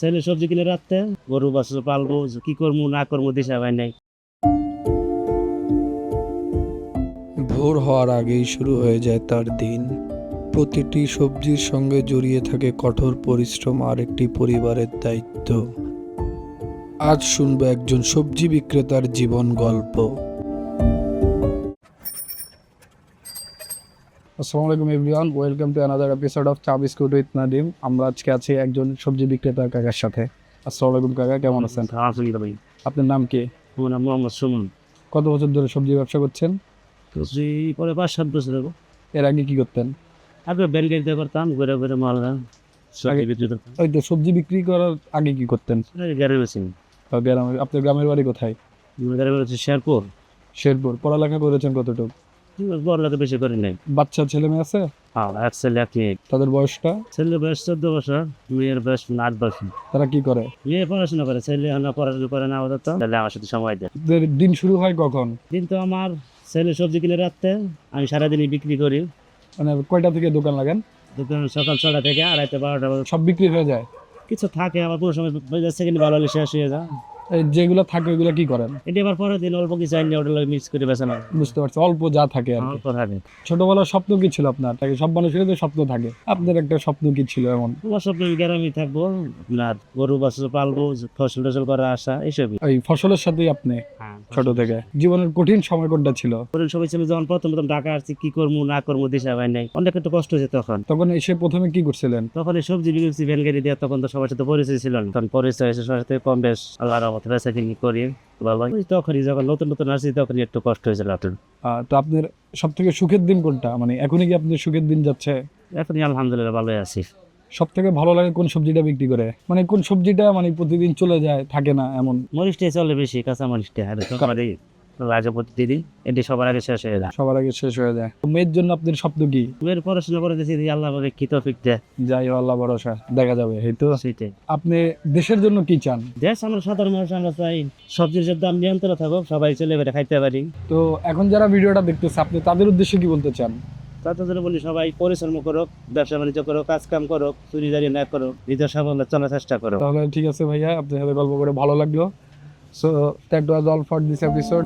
ছেলে সবজি কিনে রাখতে, গরু বাছুর পালবো, কি করবো না করবো দিশা পাই নাই। ভোর হওয়ার আগেই শুরু হয়ে যায় তার দিন। প্রতিটি সবজির সঙ্গে জড়িয়ে থাকে কঠোর পরিশ্রম আর একটি পরিবারের দায়িত্ব। আজ শুনবো একজন সবজি বিক্রেতার জীবন গল্প। আসসালামু আলাইকুম everyone, welcome to another episode of চা বিস্কুট উইথ নাদিম। আমরা আজকে আছি একজন সবজি বিক্রেতা কাকার সাথে। আসসালামু আলাইকুম কাকা, কেমন আছেন? আলহামদুলিল্লাহ ভাই। আপনার নাম কি? আমার নাম মোহাম্মদ সুমন। কত বছর ধরে সবজি ব্যবসা করছেন? সবজি পরে 5-7 বছর হলো। এর আগে কি করতেন? আগে ব্যান গাড়িতে করতাম, ঘুরে ঘুরে মাল সবজি বিক্রি করতাম। ওই তো সবজি বিক্রি করার আগে কি করতেন? গাড়ি মেশিন। গ্রামে, আপনার গ্রামের বাড়ি কোথায়? গাড়ি বেরোচ্ছে শেরপুর। শেরপুর। পড়ালেখা করেছেন কতটুকু? বড় লাগে বেশি করি নাই। বাচ্চা ছেলে মেয়ে আছে? হ্যাঁ, এক ছেলে এক মেয়ে। তাদের বয়সটা? ছেলের বয়স 14 বছর, মেয়ের বয়স 8 বছর। তারা কি করে? মেয়ে পড়াশোনা করে, ছেলে এখন পড়াশোনা করে না আপাতত। তাহলে আমার সাথে সময় দেয়। আপনাদের দিন শুরু হয় কখন? কিন্তু আমার ছেলে সবজি কিনে রাখতে, আমি সারাদিনই বিক্রি করি। মানে কয়টা থেকে দোকান লাগেন? দোকান সকাল 6টা থেকে আড়াইটা 12টা পর্যন্ত। সব বিক্রি হয়ে যায়? কিছু থাকে আবার পুরো সময় সেকেন্ড ভালো হলে শেষ হয়ে যায়। এই যেগুলো থাকে ওইগুলো কি করেন? এটি আবার পরের দিন অল্প কিছু আইনি ওটা মিক্স করে বেছে না। বুঝতে পারছি, অল্প যা থাকে আর কি। অল্প থাকে। ছোটবেলার স্বপ্ন কি ছিল আপনার? তাকে সব মানুষের তো স্বপ্ন থাকে, আপনার একটা স্বপ্ন কি ছিল এমন? আমার স্বপ্ন গ্রামে থাকবো, আপনার গরু বাছুর পালবো, ফসল টসল করার আশা, এইসবই। ওই ফসলের সাথেই আপনি ছোট থেকে? জীবনের কঠিন সময় কোনটা ছিল? সবাই ছিল যখন প্রথম ঢাকা আসছি, কি করবো না করবো দিশা পাই নাই, অনেক একটু কষ্ট হয়েছে তখন। তখন এসে প্রথমে কি করছিলেন? তখন এই সবজি বিক্রি ভ্যান গাড়ি দিয়ে, তখন তো সবার সাথে পরিচয় ছিল না। তখন পরিচয় এসে সবার সাথে কম বেশ আল্লাহর রহমতে বেচাকেনি করি ভালো। ওই তখনই যখন নতুন নতুন আসছি তখনই একটু কষ্ট হয়েছিল আপনার। তো আপনার সব থেকে সুখের দিন কোনটা? মানে এখনই কি আপনার সুখের দিন যাচ্ছে? এখনই আলহামদুলিল্লাহ ভালোই আছি। সব থেকে ভালো লাগে কোন সবজিটা বিক্রি করে? মানে কোন সবজিটা মানে প্রতিদিন চলে যায়, থাকে না এমন? মরিচটাই চলে বেশি, কাঁচা মরিচটা। রাজপতি দিদি, এটি সবার আগে শেষ হয়ে যায়। সবার আগে শেষ হয়ে যায়। তো মেয়ের জন্য আপনার স্বপ্ন কি? মেয়ের পড়াশোনা করে দিয়েছি, আল্লাহ আমাকে কি তৌফিক দেয়। যাই হোক, আল্লাহ ভরসা, দেখা যাবে। এই তো। সেটাই। আপনি দেশের জন্য কি চান? দেশ আমরা সাধারণ মানুষ, আমরা চাই সবজির যে দাম নিয়ন্ত্রণ থাকুক, সবাই চলে বেড়ে খাইতে পারি। তো এখন যারা ভিডিওটা দেখতেছে, আপনি তাদের উদ্দেশ্যে কি বলতে চান? তাদের জন্য বলি, সবাই পরিশ্রম করুক, ব্যবসা বাণিজ্য করুক, কাজ কাম করুক, চুরি জারি না করুক, নিজের সাফল্যে চলার চেষ্টা করুক। তাহলে ঠিক আছে ভাইয়া, আপনার সাথে গল্প করে ভালো লাগলো। So that was all for this episode.